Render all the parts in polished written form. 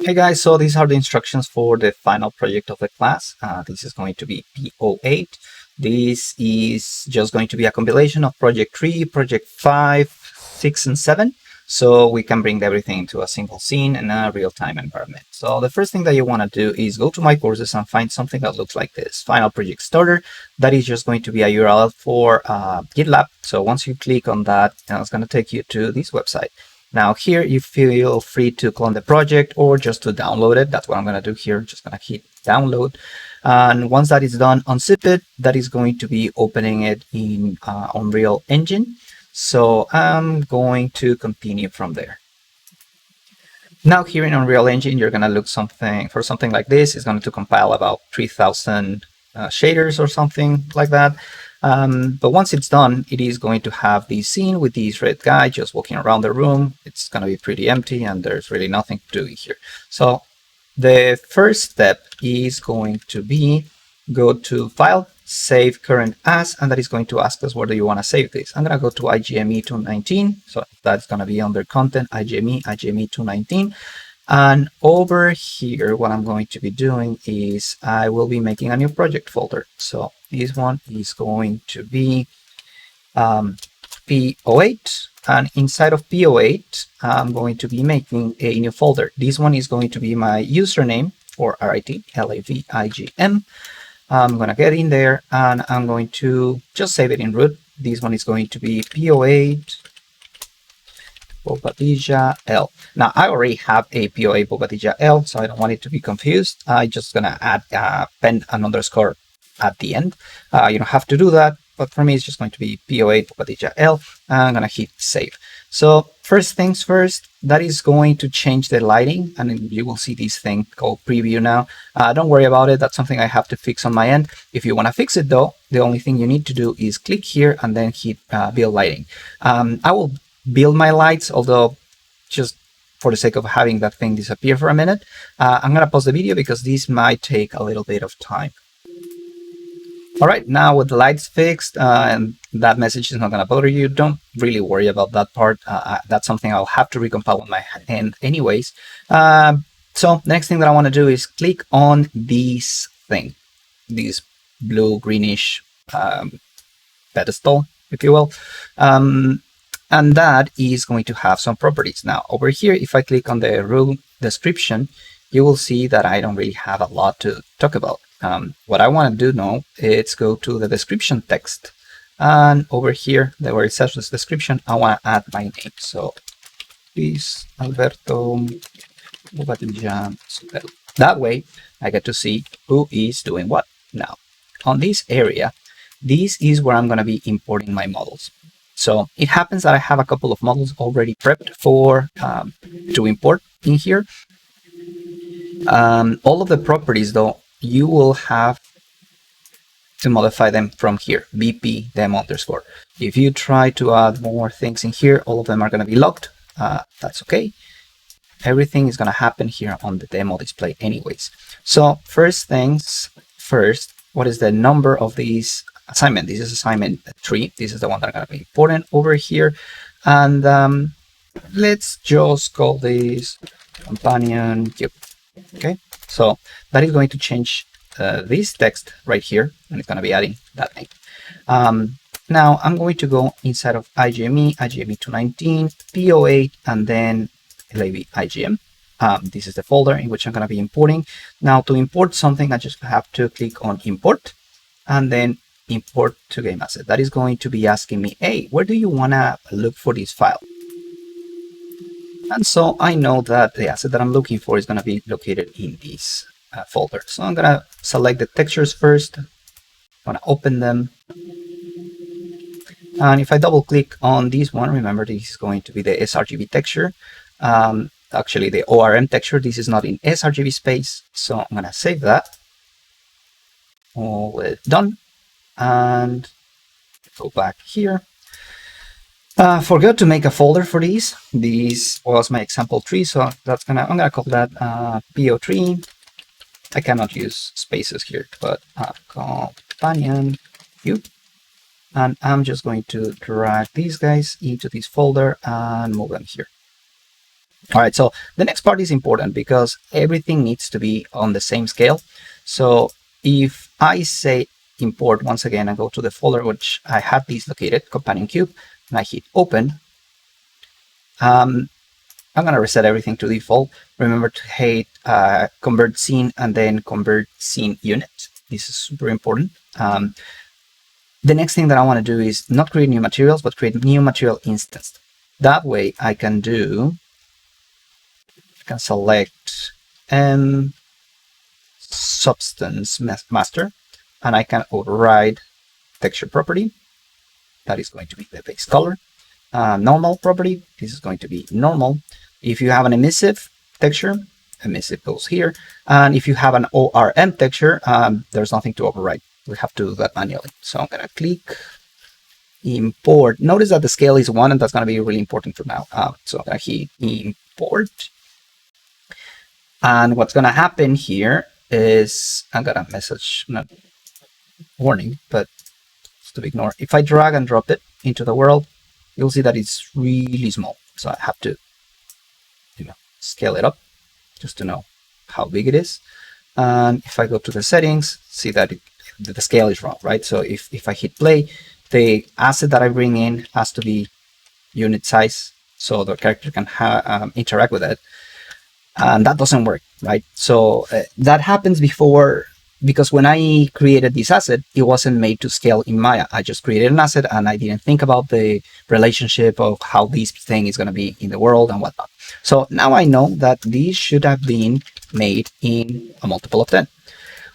Hey guys, so these are the instructions for the final project of the class. This is going to be P08. This is just going to be a compilation of project 3, project 5, 6, and 7. So we can bring everything into a single scene in a real-time environment. So the first thing that you want to do is go to my courses and find something that looks like this, Final Project Starter. That is just going to be a URL for GitLab. So once you click on that, it's going to take you to this website. Now here you feel free to clone the project or just to download it. That's what I'm going to do here. Just going to hit download. And once that is done, unzip it. That is going to be opening it in Unreal Engine. So I'm going to continue from there. Now here in Unreal Engine, you're going to look for something like this. It's going to compile about 3,000 shaders or something like that. But once it's done, it is going to have this scene with this red guy just walking around the room. It's going to be pretty empty and there's really nothing to do here. So the first step is going to be go to File, Save Current As, and that is going to ask us where do you want to save this. I'm going to go to IGME219. So that's going to be under Content, IGME219. And over here, what I'm going to be doing is I will be making a new project folder. So this one is going to be P08. And inside of P08, I'm going to be making a new folder. This one is going to be my username for RIT, LAVIGM. I'm going to get in there and I'm going to just save it in root. This one is going to be P08 Bobadilla L. Now I already have a P08 Bobadilla L, so I don't want it to be confused. I'm just gonna add pen and underscore at the end. You don't have to do that, but for me it's just going to be P08 Bobadilla L. I'm gonna hit save. So first things first, that is going to change the lighting, and you will see this thing called preview now. Don't worry about it. That's something I have to fix on my end. If you want to fix it though, the only thing you need to do is click here and then hit build lighting. I will build my lights, although just for the sake of having that thing disappear for a minute, I'm going to pause the video because this might take a little bit of time. All right, now with the lights fixed and that message is not going to bother you, don't really worry about that part. That's something I'll have to recompile on my end anyways. So the next thing that I want to do is click on this thing, this blue greenish pedestal, if you will. And that is going to have some properties. Now over here, if I click on the rule description, you will see that I don't really have a lot to talk about. What I want to do now is go to the description text. And over here, where it says this description, I want to add my name. So please, Alberto Bobadilla. That way, I get to see who is doing what. Now, on this area, this is where I'm going to be importing my models. So it happens that I have a couple of models already prepped for to import in here. All of the properties, though, you will have to modify them from here, BP demo underscore. If you try to add more things in here, all of them are going to be locked. That's okay. Everything is going to happen here on the demo display anyways. So first things first, what is the number of these assignment? This is assignment 3. This is the one that I'm going to be important over here. And let's just call this companion cube. Okay, so that is going to change this text right here, and it's going to be adding that name. Now I'm going to go inside of IGME, IGME219, P08, and then IGM. This is the folder in which I'm going to be importing. Now to import something, I just have to click on import and then import to game asset. That is going to be asking me, hey, where do you want to look for this file? And so I know that the asset that I'm looking for is going to be located in this folder. So I'm going to select the textures first. I'm going to open them. And if I double click on this one, remember this is going to be the sRGB texture. Actually, the ORM texture, this is not in sRGB space. So I'm going to save that. All done. And go back here. Forgot to make a folder for these. This was my example 3, so that's I'm gonna call that P03. I cannot use spaces here, but companion cube. And I'm just going to drag these guys into this folder and move them here. All right, so the next part is important because everything needs to be on the same scale. So if I say import once again and go to the folder which I had these located, companion cube, and I hit open, I'm going to reset everything to default. Remember to hit convert scene and then convert scene unit. This is super important. The next thing that I want to do is not create new materials, but create new material instance. That way I can select substance master, and I can override texture property. That is going to be the base color. Normal property, this is going to be normal. If you have an emissive texture, emissive goes here. And if you have an ORM texture, there's nothing to override. We have to do that manually. So I'm going to click import. Notice that the scale is 1, and that's going to be really important for now. So I'm going to hit import. And what's going to happen here is I got a message, not warning, but just to ignore. If I drag and drop it into the world, you'll see that it's really small. So I have to, scale it up just to know how big it is. And if I go to the settings, see that the scale is wrong, right? So if I hit play, the asset that I bring in has to be unit size so the character can interact with it. And that doesn't work, right? So that happens before, because when I created this asset, it wasn't made to scale in Maya. I just created an asset and I didn't think about the relationship of how this thing is going to be in the world and whatnot. So now I know that these should have been made in a multiple of 10.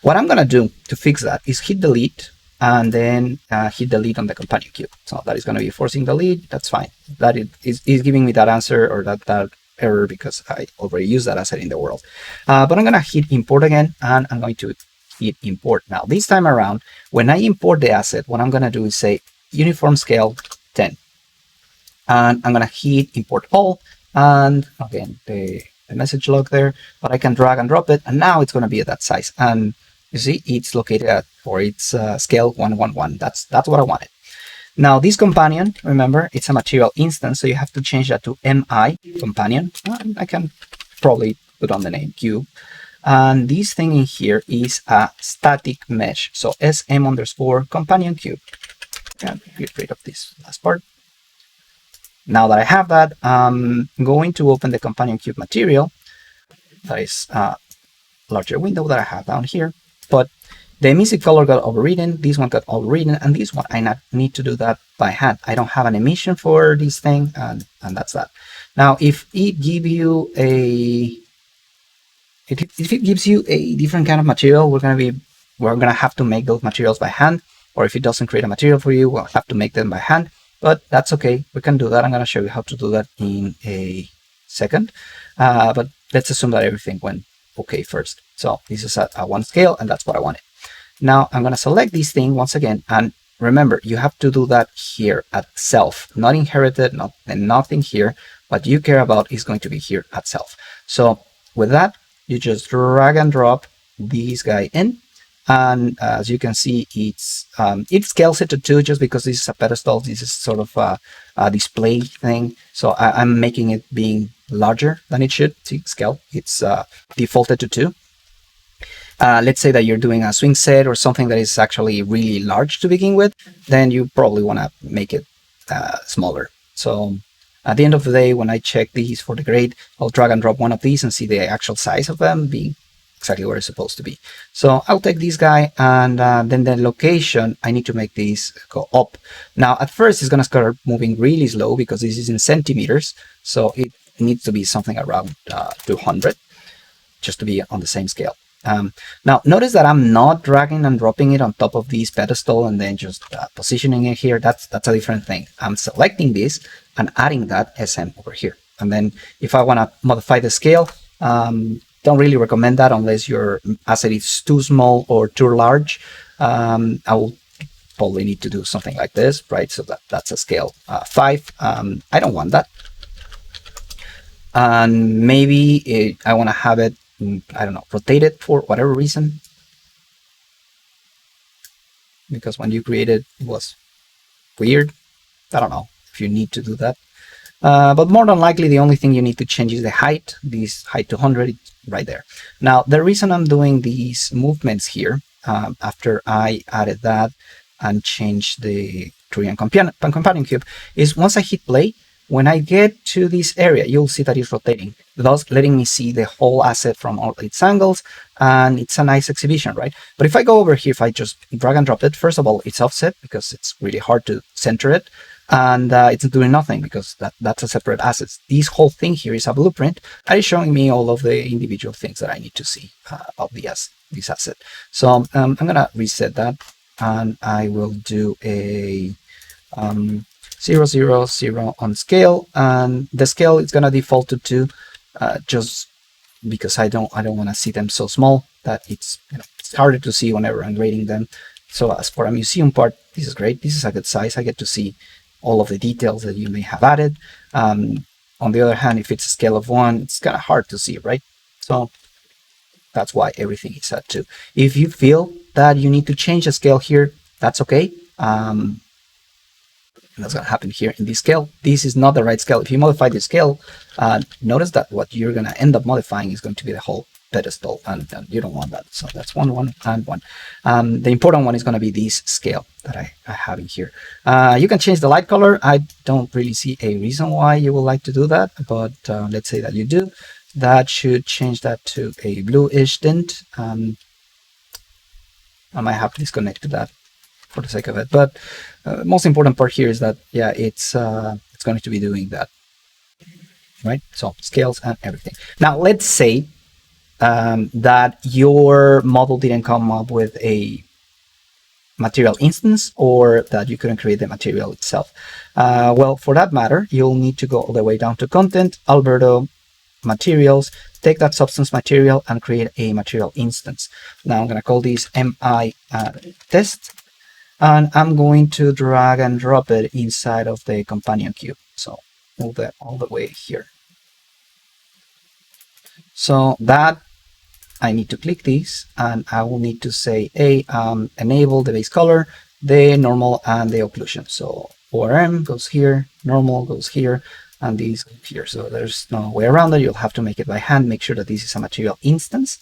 What I'm going to do to fix that is hit delete and then hit delete on the companion cube. So that is going to be forcing delete. That's fine. That is giving me that answer or that error because I already used that asset in the world. But I'm going to hit import again, and I'm going to hit import. Now, this time around, when I import the asset, what I'm going to do is say uniform scale 10. And I'm going to hit import all. And again, the message log there, but I can drag and drop it. And now it's going to be at that size. And you see, it's located at, or it's scale 111. That's what I wanted. Now, this companion, remember, it's a material instance, so you have to change that to MI companion. I can probably put on the name cube. And this thing in here is a static mesh. So SM underscore companion cube. And get rid of this last part. Now that I have that, I'm going to open the companion cube material. That is a larger window that I have down here. But the emissive color got overridden, this one got overridden, and this one I need to do that by hand. I don't have an emission for this thing, and that's that. Now, if it gives you a different kind of material, we're gonna have to make those materials by hand. Or if it doesn't create a material for you, we'll have to make them by hand. But that's okay. We can do that. I'm gonna show you how to do that in a second. But let's assume that everything went okay first. So this is at 1 scale, and that's what I wanted. Now I'm going to select this thing once again, and remember, you have to do that here at self, not inherited, nothing here. What you care about is going to be here at self. So with that, you just drag and drop this guy in, and as you can see, it scales it to 2 just because this is a pedestal. This is sort of a display thing, so I'm making it being larger than it should. See, scale, it's defaulted to 2. Let's say that you're doing a swing set or something that is actually really large to begin with, then you probably want to make it smaller. So at the end of the day, when I check these for the grade, I'll drag and drop one of these and see the actual size of them being exactly where it's supposed to be. So I'll take this guy, and then the location, I need to make these go up. Now, at first, it's going to start moving really slow because this is in centimeters. So it needs to be something around 200 just to be on the same scale. Now, notice that I'm not dragging and dropping it on top of this pedestal and then just positioning it here. That's a different thing. I'm selecting this and adding that SM over here. And then if I want to modify the scale, don't really recommend that unless your asset is too small or too large. I will probably need to do something like this, right? So that's a scale 5. I don't want that. And maybe I want to have it, I don't know, rotated for whatever reason. Because when you created it was weird. I don't know if you need to do that. But more than likely, the only thing you need to change is the height. This height to 100 right there. Now, the reason I'm doing these movements here, after I added that and changed the Korean companion cube, is once I hit play, when I get to this area, you'll see that it's rotating, thus letting me see the whole asset from all its angles, and it's a nice exhibition, right? But if I go over here, if I just drag and drop it, first of all, it's offset because it's really hard to center it, and it's doing nothing because that's a separate asset. This whole thing here is a blueprint that is showing me all of the individual things that I need to see about this asset. So I'm gonna reset that, and I will do a 0, 0, 0 on scale, and the scale is gonna default to 2, just because I don't want to see them so small that it's it's harder to see whenever I'm grading them. So as for a museum part, this is great. This is a good size. I get to see all of the details that you may have added. On the other hand, if it's a scale of 1, it's kind of hard to see, right? So that's why everything is at 2. If you feel that you need to change the scale here, that's okay. That's going to happen here in this scale. This is not the right scale. If you modify the scale, notice that what you're going to end up modifying is going to be the whole pedestal, and you don't want that. So that's 1, 1, and 1. The important one is going to be this scale that I have in here. You can change the light color. I don't really see a reason why you would like to do that, but let's say that you do. That should change that to a bluish tint. I might have to disconnect that for the sake of it, but most important part here is that it's going to be doing that, right? So scales and everything. Now let's say that your model didn't come up with a material instance, or that you couldn't create the material itself. Well, for that matter, you'll need to go all the way down to content, Alberto, materials, take that substance material and create a material instance. Now I'm going to call this MI test, and I'm going to drag and drop it inside of the companion cube. So move that all the way here. So that I need to click this, and I will need to say, enable the base color, the normal, and the occlusion. So ORM goes here, normal goes here, and these go here. So there's no way around it. You'll have to make it by hand. Make sure that this is a material instance.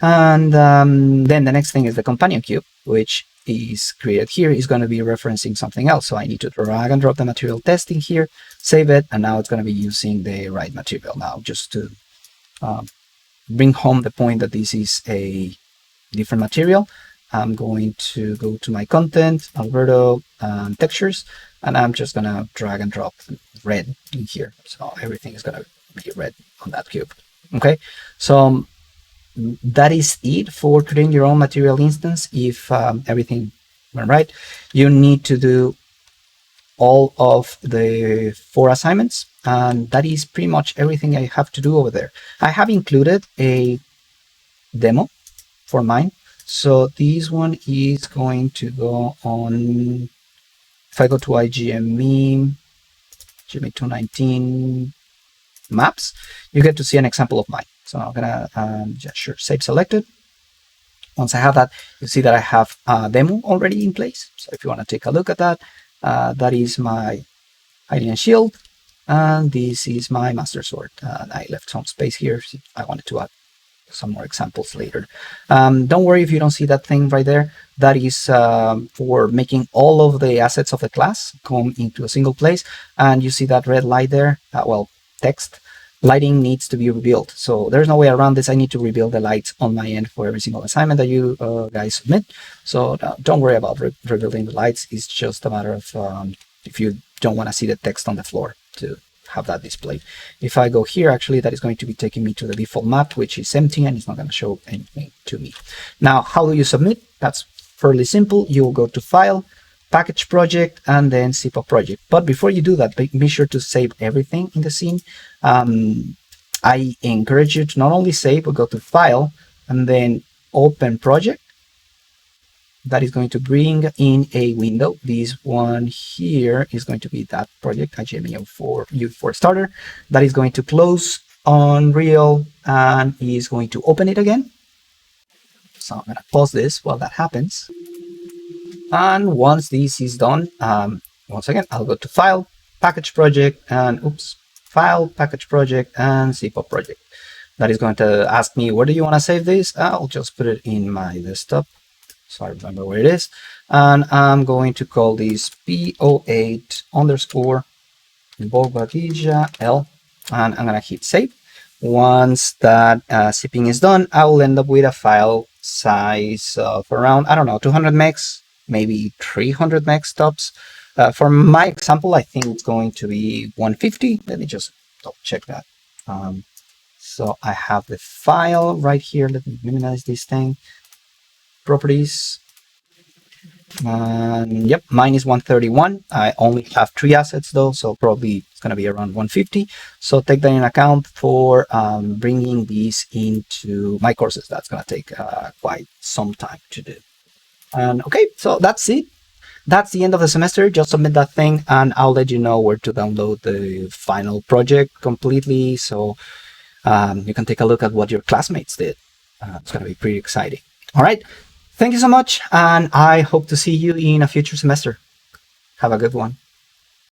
And then the next thing is the companion cube, which is created here, is going to be referencing something else. So I need to drag and drop the material testing here, save it, and now it's going to be using the right material. Now, just to bring home the point that this is a different material, I'm going to go to my content, Alberto, textures, and I'm just going to drag and drop red in here. So everything is going to be red on that cube. Okay, so that is it for creating your own material instance. If everything went right, you need to do all of the 4 assignments, and that is pretty much everything I have to do over there. I have included a demo for mine. So this one is going to go on, if I go to IGME219 maps, you get to see an example of mine. So I'm gonna just save selected. Once I have that, you see that I have a demo already in place. So if you want to take a look at that, that is my Hylian shield, and this is my master sword. I left some space here if I wanted to add some more examples later. Don't worry if you don't see that thing right there. That is for making all of the assets of the class come into a single place. And you see that red light there, well, text. Lighting needs to be rebuilt. So there's no way around this. I need to rebuild the lights on my end for every single assignment that you guys submit. So don't worry about rebuilding the lights. It's just a matter of if you don't want to see the text on the floor to have that displayed. If I go here, actually, that is going to be taking me to the default map, which is empty, and it's not going to show anything to me. Now, how do you submit? That's fairly simple. You will go to File, Package Project, and then zip a project. But before you do that, be sure to save everything in the scene. I encourage you to not only save, but go to File and then Open Project. That is going to bring in a window. This one here is going to be that project, IGME4 Starter. That is going to close Unreal and is going to open it again. So I'm going to pause this while that happens. And once this is done, once again, I'll go to File, package project and file, package project, and CPOP project. That is going to ask me, where do you want to save this? I'll just put it in my desktop, so I remember where it is. And I'm going to call this P08 underscore Bobadilla L, and I'm going to hit save. Once that zipping is done, I will end up with a file size of around, I don't know, 200 megs, maybe 300 megs tops. For my example, I think it's going to be 150. Let me just double check that. So I have the file right here. Let me minimize this thing. Properties. And yep, mine is 131. I only have 3 assets though, so probably it's going to be around 150. So take that in account for bringing these into my courses. That's going to take quite some time to do. And okay, so that's it. That's the end of the semester. Just submit that thing and I'll let you know where to download the final project completely. So you can take a look at what your classmates did. It's going to be pretty exciting. All right. Thank you so much, and I hope to see you in a future semester. Have a good one.